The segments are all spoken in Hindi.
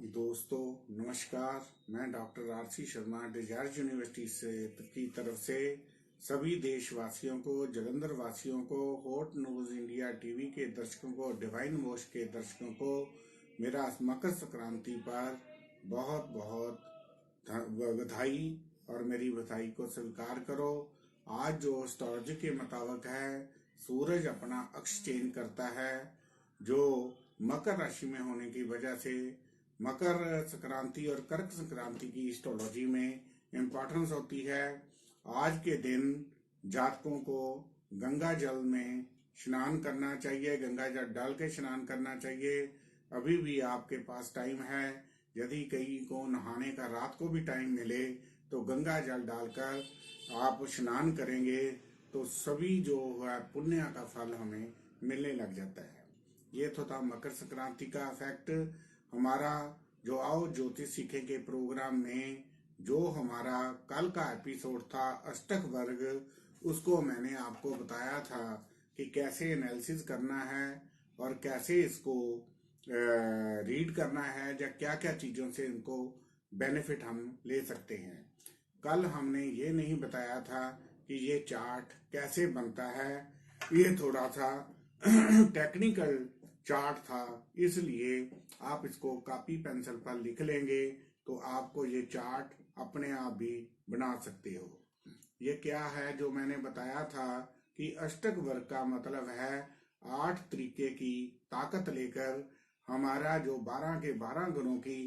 दोस्तों नमस्कार। मैं doctor RC Sharma Desire University से की तरफ से सभी देशवासियों को, जलंधर वासियों को, हॉट न्यूज इंडिया टीवी के दर्शकों को, डिवाइन वॉश के दर्शकों को मेरा मकर संक्रांति पर बहुत बहुत बधाई और मेरी बधाई को स्वीकार करो। आज जो एस्ट्रोलॉजी के मुताबिक है, सूरज अपना अक्ष चेंज करता है, जो मकर राशि में होने की वजह से मकर संक्रांति और कर्क संक्रांति की एस्ट्रोलॉजी में इम्पोर्टेंस होती है। आज के दिन जातकों को गंगा जल में स्नान करना चाहिए, गंगा जल डाल के स्नान करना चाहिए। अभी भी आपके पास टाइम है। यदि कहीं को नहाने का रात को भी टाइम मिले तो गंगा जल डालकर आप स्नान करेंगे तो सभी जो है पुण्य का फल हमें मिलने लग जाता है। ये तो था मकर संक्रांति का इफेक्ट। हमारा जो आओ ज्योतिष सीखे के प्रोग्राम में जो हमारा कल का एपिसोड था अष्टक वर्ग, उसको मैंने आपको बताया था कि कैसे एनालिसिस करना है और कैसे इसको रीड करना है, या क्या क्या चीजों से इनको बेनिफिट हम ले सकते हैं। कल हमने ये नहीं बताया था कि ये चार्ट कैसे बनता है। ये थोड़ा सा टेक्निकल चार्ट था, इसलिए आप इसको कॉपी पेंसिल पर लिख लेंगे तो आपको ये चार्ट अपने आप भी बना सकते हो। ये क्या है जो मैंने बताया था कि अष्टक वर्ग का मतलब है 8 तरीके की ताकत लेकर हमारा जो 12 के 12 गुणों की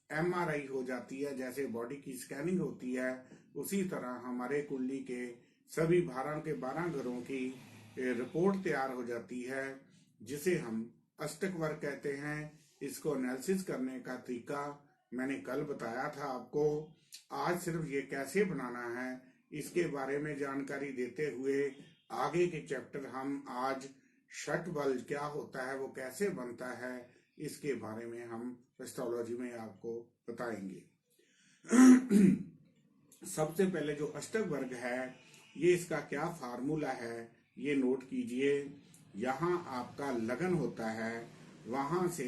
एमआरआई हो जाती है, जैसे बॉडी की स्कैनिंग होती है, उसी तरह हमारे कुंडली के सभी 12 के 12 ग्रहों की रिपोर्ट तैयार हो जाती है, जिसे हम अष्टक वर्ग कहते हैं। इसको एनालिसिस करने का तरीका मैंने कल बताया था आपको। आज सिर्फ ये कैसे बनाना है इसके बारे में जानकारी देते हुए आगे के चैप्टर हम आज छठ बल क्या होता है, वो कैसे बनता है, इसके बारे में हम एस्ट्रोलॉजी में आपको बताएंगे। सबसे पहले जो अष्टक वर्ग है, ये इसका क्या फार्मूला है ये नोट कीजिए। यहाँ आपका लगन होता है, वहां से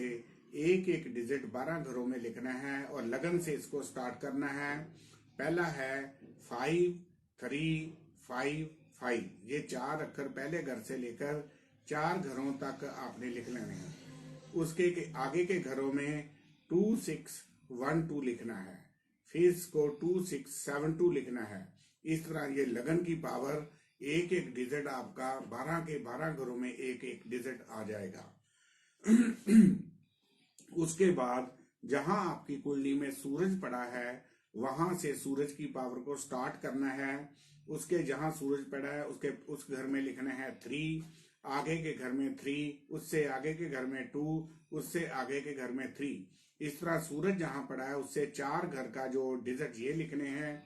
एक एक डिजिट 12 घरों में लिखना है और लगन से इसको स्टार्ट करना है। पहला है 5 3 5 5। ये 4 अक्षर पहले घर से लेकर 4 घरों तक आपने लिख लेने हैं। उसके आगे के घरों में 2 6 1 2 लिखना है, फिर इसको 2 6 7 2 लिखना है। इस तरह ये लगन की पावर एक एक डिजिट आपका 12 के 12 घरों में एक एक डिजिट आ जाएगा। उसके बाद जहां आपकी कुंडली में सूरज पड़ा है, वहां से सूरज की पावर को स्टार्ट करना है। उसके जहां सूरज पड़ा है उसके उस घर में लिखना है 3, आगे के घर में 3, उससे आगे के घर में 2, उससे आगे के घर में 3। इस तरह सूरज जहां पड़ा है उससे 4 घर का जो डिजिट ये लिखने हैं।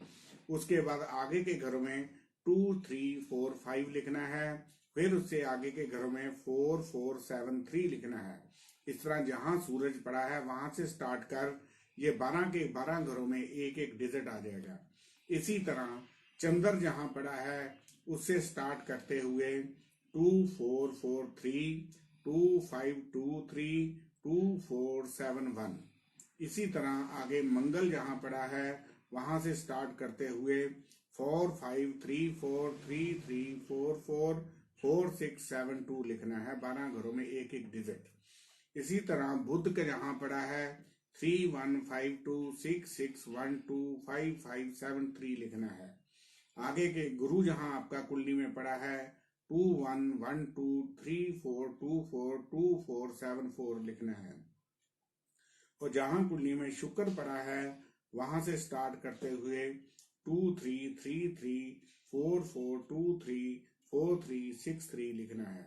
उसके बाद आगे के घरों में 2 3 4 5 लिखना है, फिर उससे आगे के घरों में 4 4 7 3 लिखना है। इस तरह जहां सूरज पड़ा है वहां से स्टार्ट कर ये 12 के 12 घरों में एक एक डिजिट आ जाएगा। इसी तरह चंद्र जहां पड़ा है उससे स्टार्ट करते हुए 2 4 4 3 2 5 2 3 2 4 7 1। इसी तरह आगे मंगल जहां पड़ा है वहां से स्टार्ट करते हुए 4 5 3 4 3 3 4 4 4 6 7 2 लिखना है, 12 घरों में एक एक डिजिट। इसी तरह बुध का जहां पड़ा है 3 1 5 2 6 6 1 2 5 5 7 3 लिखना है। आगे के गुरु जहां आपका कुंडली में पड़ा है 2 1 1 2 3 4 2 4 2 4 7 4 लिखना है। और जहां कुंडली में शुक्र पड़ा है वहां से स्टार्ट करते हुए 2 3 3 3 4 4 2 3 4 3 6 3 लिखना है।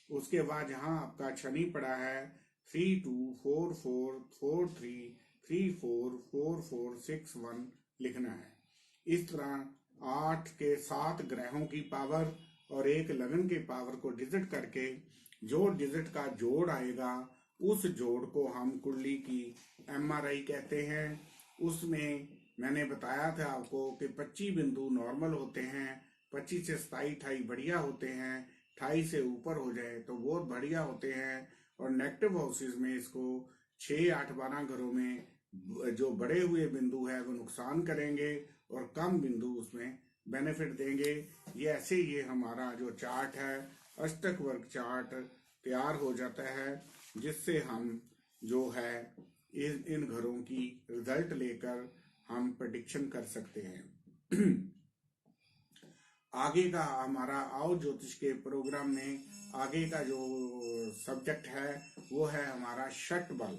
उसके बाद जहां आपका शनि पड़ा है 3 2 4 4 4 3 3 4 4 4 6 1 लिखना है। इस तरह 8 के 7 ग्रहों की पावर और एक लगन के पावर को डिजिट करके जो डिजिट का जोड़ आएगा उस जोड़ को हम कुंडली की एमआरआई कहते हैं। उसमें मैंने बताया था आपको कि 25 बिंदु नॉर्मल होते हैं, 25 से 27 28 बढ़िया होते हैं, 28 से ऊपर हो जाए तो बहुत बढ़िया होते हैं। और नेगेटिव हाउसेज में इसको 6 8 12 घरों में जो बढ़े हुए बिंदु है वो नुकसान करेंगे और कम बिंदु उसमें बेनिफिट देंगे। ये ऐसे ये हमारा जो चार्ट है अष्टक वर्ग चार्ट तैयार हो जाता है, जिससे हम जो है इन घरों की रिजल्ट लेकर हम प्रेडिक्शन कर सकते हैं। आगे का हमारा आओ ज्योतिष के प्रोग्राम में आगे का जो सब्जेक्ट है वो है हमारा शट बल।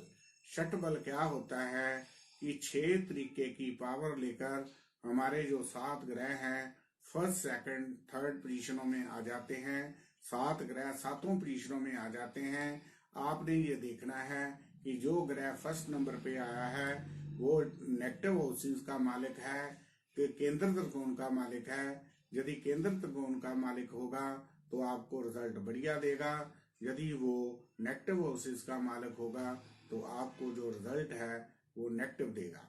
शट बल क्या होता है कि 6 तरीके की पावर लेकर हमारे जो 7 ग्रह हैं फर्स्ट सेकंड थर्ड पोजीशनों में आ जाते हैं। 7 ग्रह 7 पोजीशनों में आ जाते हैं। आपने ये देखना है कि जो ग्रह फर्स्ट नंबर पे आया है वो नेगेटिव हाउसेस का मालिक है, केंद्र त्रिकोण का मालिक है। यदि केंद्र त्रिकोण का मालिक होगा तो आपको रिजल्ट बढ़िया देगा। यदि वो नेगेटिव हाउसेस का मालिक होगा तो आपको जो रिजल्ट है वो नेगेटिव देगा।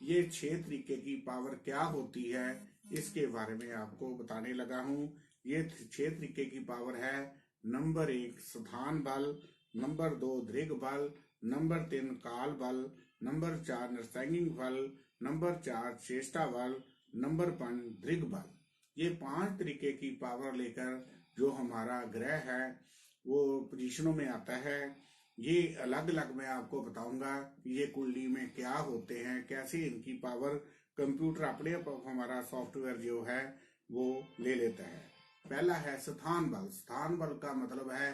ये 6 तरीके की पावर क्या होती है इसके बारे में आपको बताने लगा हूँ। ये 6 तरीके की पावर है। नंबर 1 स्थान बल, नंबर 2 दृग बल, नंबर 3 काल बल, नंबर 4 नरसैंगिक बल, नंबर 4 चेष्टा बल, नंबर 5 दृग बल। ये 5 तरीके की पावर लेकर जो हमारा ग्रह है वो पोजीशनों में आता है। ये अलग अलग मैं आपको बताऊंगा कि ये कुंडली में क्या होते हैं, कैसे इनकी पावर कंप्यूटर अपने आप हमारा सॉफ्टवेयर जो है वो ले लेता है। पहला है स्थान बल। स्थान बल का मतलब है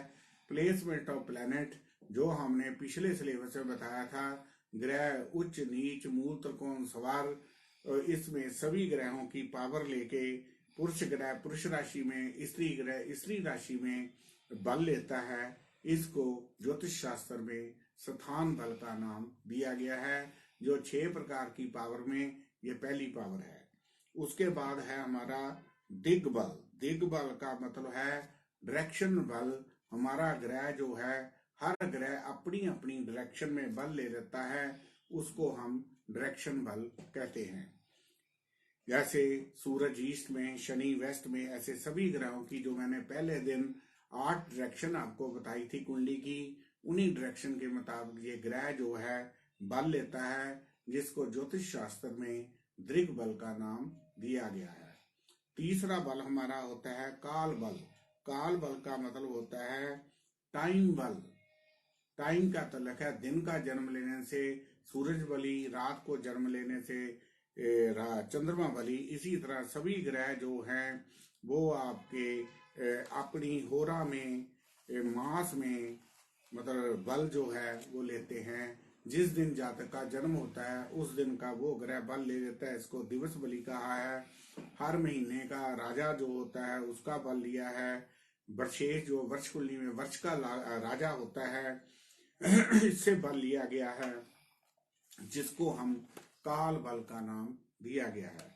प्लेसमेंट ऑफ प्लैनेट, जो हमने पिछले सिलेबस में बताया था। ग्रह उच्च नीच मूल त्रिकोण सवार, इसमें सभी ग्रहों की पावर लेके पुरुष ग्रह पुरुष राशि में, स्त्री ग्रह स्त्री राशि में बल लेता है। इसको ज्योतिष शास्त्र में स्थान बल का नाम दिया गया है। जो 6 प्रकार की पावर में ये पहली पावर है। उसके बाद है हमारा दिग्बल। दिग्बल का मतलब है डायरेक्शन बल। हमारा ग्रह जो है हर ग्रह अपनी अपनी डायरेक्शन में बल ले लेता है, उसको हम डायरेक्शन बल कहते हैं। जैसे सूरज ईस्ट में, शनि वेस्ट में, ऐसे सभी ग्रहों की जो मैंने पहले दिन 8 डायरेक्शन आपको बताई थी कुंडली की, उन्हीं डायरेक्शन के मुताबिक ये ग्रह जो है बल लेता है, जिसको ज्योतिष शास्त्र में दृग बल का नाम दिया गया है। तीसरा बल हमारा होता है काल बल। काल बल का मतलब होता है टाइम बल। टाइम का तल्लक है दिन का जन्म लेने से सूरज बली, रात को जन्म लेने से चंद्रमा बली। इसी तरह सभी ग्रह जो हैं वो आपके अपनी होरा में, मास में मतलब बल जो है वो लेते हैं। जिस दिन जातक का जन्म होता है उस दिन का वो ग्रह बल ले लेता है। इसको दिवस बली कहा है। हर महीने का राजा जो होता है उसका बल लिया है। वर्षेश जो वर्ष कुंडली में वर्ष का राजा होता है इससे बल लिया गया है, जिसको हम काल बल का नाम दिया गया है।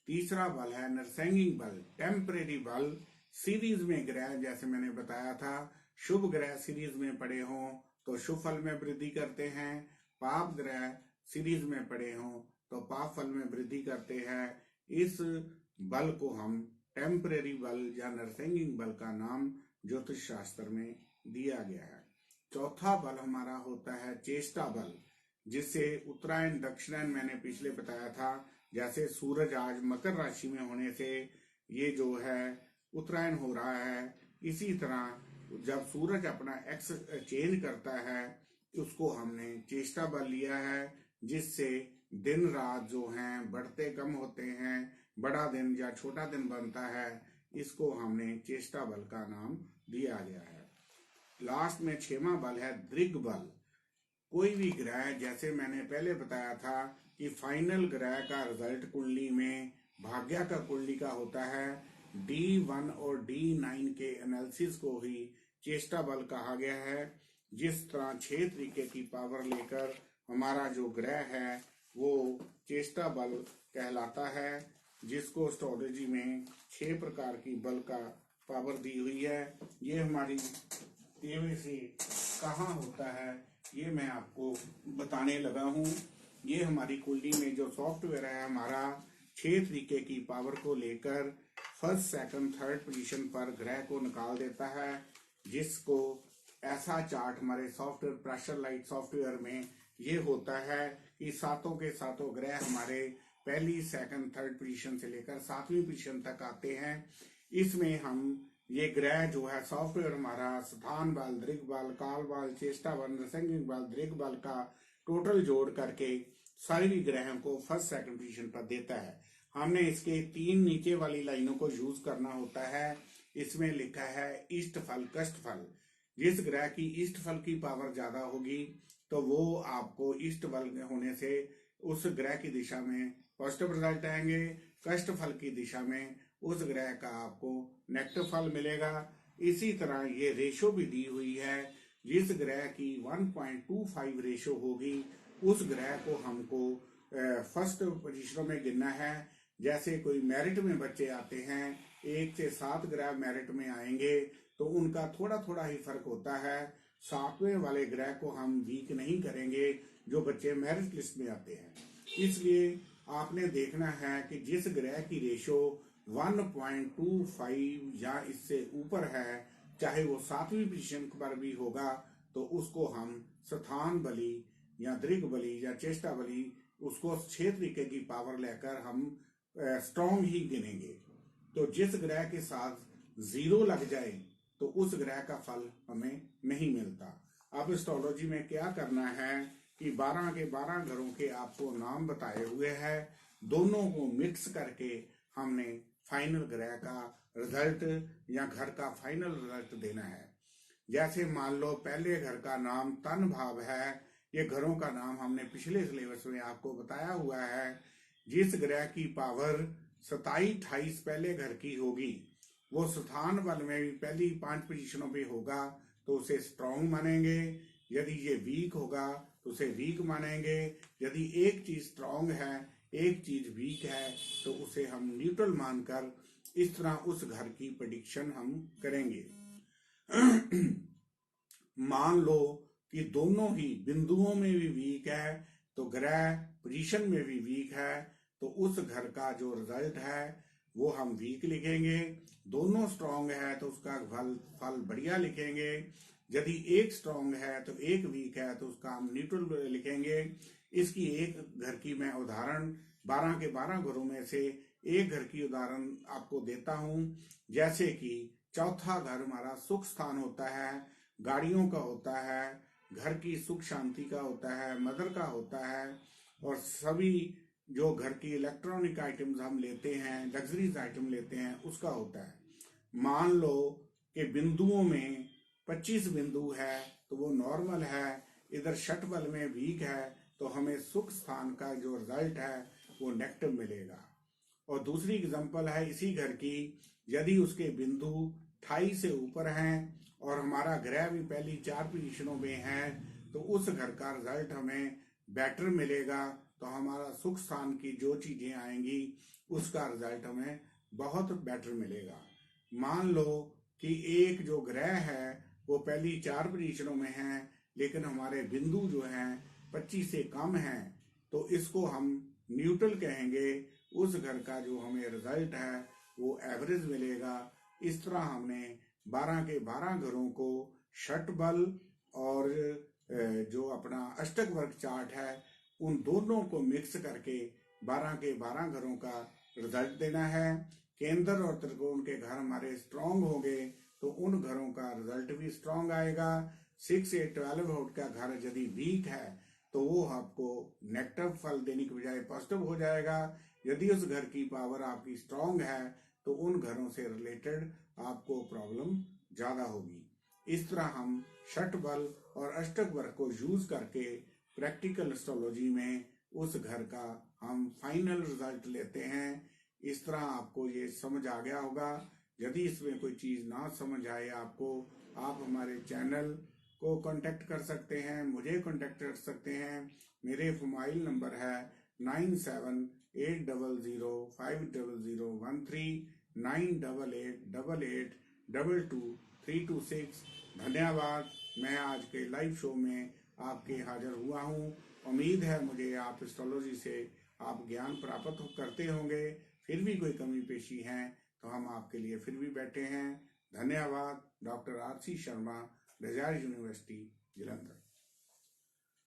तीसरा बल है नरसैंगिक बल, टेम्परेरी बल। सीरीज में ग्रह, जैसे मैंने बताया था, शुभ ग्रह सीरीज में पड़े हों तो शुभ फल में वृद्धि करते हैं। पाप ग्रह सीरीज में पड़े हों तो पाप फल में वृद्धि करते हैं। इस बल को हम टेम्परेरी बल या नरसैंगिक बल का नाम ज्योतिष शास्त्र में दिया गया है। चौथा बल हमारा होता है चेष्टा बल, जिससे उत्तरायण दक्षिणायन मैंने पिछले बताया था। जैसे सूरज आज मकर राशि में होने से ये जो है उत्तरायण हो रहा है, इसी तरह जब सूरज अपना एक्स चेंज करता है उसको हमने चेष्टा बल लिया है, जिससे दिन रात जो हैं बढ़ते कम होते हैं, बड़ा दिन या छोटा दिन बनता है। इसको हमने चेष्टा बल का नाम दिया गया है। लास्ट में 6वां बल है दृग बल। कोई भी ग्रह, जैसे मैंने पहले बताया था कि फाइनल ग्रह का रिजल्ट कुंडली में भाग्य का कुंडली का होता है। D1 और D9 के एनालिसिस को ही चेष्टा बल कहा गया है। जिस तरह 6 तरीके की पावर लेकर हमारा जो ग्रह है वो चेष्टा बल कहलाता है, जिसको एस्ट्रोलॉजी में 6 प्रकार की बल का पावर दी हुई है। ये हमारी तेवे से कहाँ होता है ये मैं आपको बताने लगा हूँ। ये हमारी कुंडली में जो सॉफ्टवेयर है हमारा 6 तरीके की पावर को लेकर फर्स्ट सेकंड थर्ड पोजीशन पर ग्रह को निकाल देता है, जिसको ऐसा चार्ट हमारे सॉफ्टवेयर प्रेशर लाइट सॉफ्टवेयर में ये होता है कि सातों के सातों ग्रह हमारे पहली, सेकंड, थर्ड पोजीशन से लेकर 7वीं पोजीशन तक आते हैं। इसमें हम ये ग्रह जो है सॉफ्टवेयर हमारा स्थान बल, दृग बल, काल बल, चेष्टा बल, नृसंगिक बल, दृग बल का टोटल जोड़ करके सारी ग्रहों को फर्स्ट, सेकंड पोजीशन पर देता है। हमने इसके 3 नीचे वाली लाइनों को यूज करना होता है। इसमें लिखा है इष्ट फल, कष्ट फल। जिस ग्रह की इष्ट फल की पावर ज्यादा होगी तो वो आपको इष्ट बल होने से उस ग्रह की दिशा में पॉजिटिव रिजल्ट आएंगे। कष्ट फल की दिशा में उस ग्रह का आपको नेगेटिव फल मिलेगा। इसी तरह ये रेशो भी दी हुई है। जिस ग्रह की 1.25 रेशो होगी उस ग्रह को हमको फर्स्ट पोजीशनों में गिनना है। जैसे कोई मेरिट में बच्चे आते हैं, 1 से 7 ग्रह मेरिट में आएंगे तो उनका थोड़ा थोड़ा ही फर्क होता है। 7वें वाले ग्रह को हम वीक नहीं करेंगे जो बच्चे मेरिट लिस्ट में आते हैं। इसलिए आपने देखना है कि जिस ग्रह की रेशो 1.25 या इससे ऊपर है, चाहे वो 7वीं पोजीशन पर भी होगा, तो उसको हम स्थान बली या दृग बली या चेष्टा बली उसको 6 तरीके की पावर लेकर हम स्ट्रॉन्ग ही गिनेंगे। तो जिस ग्रह के साथ 0 लग जाए तो उस ग्रह का फल हमें नहीं मिलता। अब एस्ट्रोलॉजी में क्या करना है कि 12 के 12 घरों के आपको नाम बताए हुए हैं, दोनों को मिक्स करके हमने फाइनल ग्रह का रिजल्ट या घर का फाइनल रिजल्ट देना है। जैसे मान लो पहले घर का नाम तन भाव है, ये घरों का नाम हमने पिछले सिलेबस में आपको बताया हुआ है। जिस ग्रह की पावर 27-28 पहले घर की होगी वो स्थान बल में भी पहली 5 पोजीशनों पे होगा तो उसे स्ट्रॉन्ग मानेंगे। यदि ये वीक होगा तो उसे वीक मानेंगे। यदि एक चीज स्ट्रॉन्ग है, एक चीज वीक है, तो उसे हम न्यूट्रल मानकर इस तरह उस घर की प्रेडिक्शन हम करेंगे। मान लो कि दोनों ही बिंदुओं में भी वीक है तो ग्रह पोजीशन में भी वीक है, तो उस घर का जो रिजल्ट है वो हम वीक लिखेंगे। दोनों स्ट्रॉन्ग है तो उसका फल बढ़िया लिखेंगे। यदि एक स्ट्रॉन्ग है तो एक वीक है तो उसका हम न्यूट्रल लिखेंगे। इसकी एक घर की मैं उदाहरण 12 के 12 घरों में से एक घर की उदाहरण आपको देता हूं। जैसे कि चौथा घर हमारा सुख स्थान होता है, गाड़ियों का होता है, घर की सुख शांति का होता है, मदर का होता है, और सभी जो घर की इलेक्ट्रॉनिक आइटम्स हम लेते हैं, लग्जरीज आइटम लेते हैं, उसका होता है। मान लो कि बिंदुओं में 25 बिंदु है तो वो नॉर्मल है, इधर शट बल में वीक है तो हमें सुख स्थान का जो रिजल्ट है वो नेगेटिव मिलेगा। और दूसरी एग्जांपल है इसी घर की, यदि उसके बिंदु 28 से ऊपर हैं और हमारा ग्रह भी पहली 4 पोजीशनों में है तो उस घर का रिजल्ट हमें बेटर मिलेगा। तो हमारा सुख स्थान की जो चीजें आएंगी उसका रिजल्ट हमें बहुत बेटर मिलेगा। मान लो कि एक जो ग्रह है वो पहली 4 पोजीशनों में है लेकिन हमारे बिंदु जो हैं 25 से कम हैं, तो इसको हम न्यूट्रल कहेंगे। उस घर का जो हमें रिजल्ट है वो एवरेज मिलेगा। इस तरह हमने 12 के 12 घरों को शट बल और जो अपना अष्टक वर्ग चार्ट है उन दोनों को मिक्स करके 12 के 12 घरों का रिजल्ट देना है। केंद्र और त्रिकोण के घर हमारे स्ट्रांग होंगे तो उन घरों का रिजल्ट भी स्ट्रांग आएगा। 6 से 12 वोल्ट का घर यदि वीक है तो वो आपको नेगेटिव फल देने की बजाय पॉजिटिव हो जाएगा। यदि उस घर की पावर आपकी स्ट्रांग है तो उन घरों से रिलेटेड आपको प्रॉब्लम ज्यादा होगी। इस तरह हम शट बल और अष्टक वर्ग को यूज करके प्रैक्टिकल एस्ट्रोलॉजी में उस घर का हम फाइनल रिजल्ट लेते हैं। इस तरह आपको ये समझ आ गया होगा। यदि इसमें कोई चीज ना समझ आए आपको, आप हमारे चैनल को कांटेक्ट कर सकते हैं, मुझे कांटेक्ट कर सकते हैं। मेरे मोबाइल नंबर है 9780050013 988888222326। धन्यवाद। मैं आज के लाइव शो में आपके हाजिर हुआ हूँ। उम्मीद है मुझे आप एस्ट्रोलॉजी से आप ज्ञान प्राप्त करते होंगे। फिर भी कोई कमी पेशी है तो हम आपके लिए फिर भी बैठे हैं। धन्यवाद। Doctor RC Sharma, Desire University, Jalandhar.